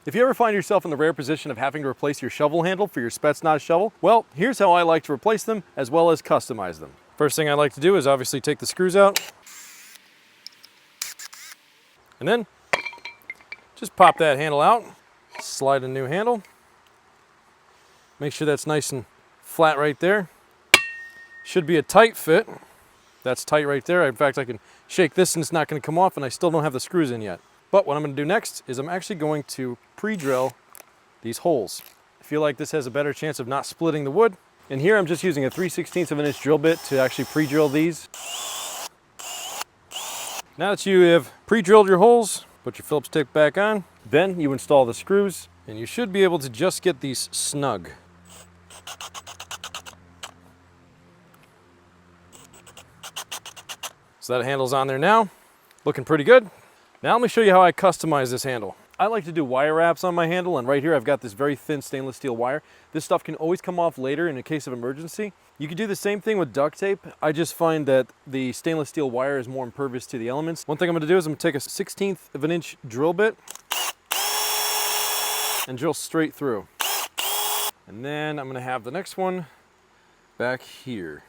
If you ever find yourself in the rare position of having to replace your shovel handle for your Spetsnaz shovel, well, here's how I like to replace them as well as customize them. First thing I like to do is obviously take the screws out and then just pop that handle out, slide a new handle, make sure that's nice and flat right there. Should be a tight fit. That's tight right there. In fact, I can shake this and it's not going to come off, and I still don't have the screws in yet. But what I'm going to do next is I'm actually going to pre-drill these holes. I feel like this has a better chance of not splitting the wood. And here I'm just using a 3/16 of an inch drill bit to actually pre-drill these. Now that you have pre-drilled your holes, put your Phillips tape back on, then you install the screws, and you should be able to just get these snug. So that handle's on there now, looking pretty good. Now let me show you how I customize this handle. I like to do wire wraps on my handle, and right here I've got this very thin stainless steel wire. This stuff can always come off later in a case of emergency. You can do the same thing with duct tape. I just find that the stainless steel wire is more impervious to the elements. One thing I'm going to do is I'm going to take a 1/16 of an inch drill bit and drill straight through. And then I'm going to have the next one back here.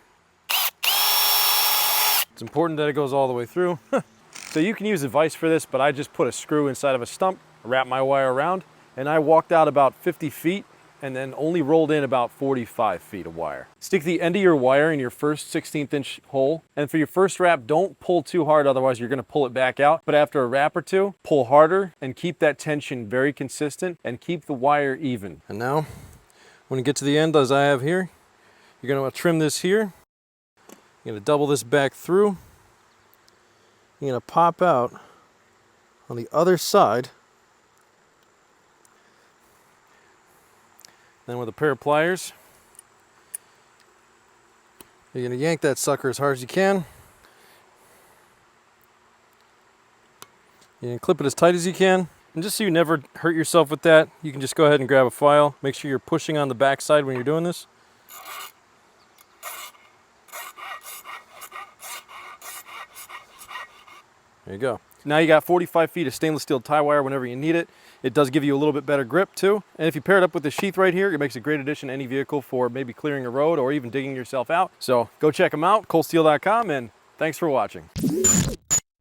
It's important that it goes all the way through. So you can use a vise for this, but I just put a screw inside of a stump, wrap my wire around, and I walked out about 50 feet and then only rolled in about 45 feet of wire. Stick the end of your wire in your first 1/16 inch hole, and for your first wrap, don't pull too hard, otherwise you're gonna pull it back out. But after a wrap or two, pull harder and keep that tension very consistent and keep the wire even. And now, when you get to the end, as I have here, you're gonna trim this here. You're gonna double this back through. You're gonna pop out on the other side. Then with a pair of pliers, you're gonna yank that sucker as hard as you can. You're gonna clip it as tight as you can. And just so you never hurt yourself with that, you can just go ahead and grab a file. Make sure you're pushing on the back side when you're doing this. There you go. Now you got 45 feet of stainless steel tie wire whenever you need it. It does give you a little bit better grip too. And if you pair it up with the sheath right here, it makes a great addition to any vehicle for maybe clearing a road or even digging yourself out. So go check them out, coldsteel.com, and thanks for watching.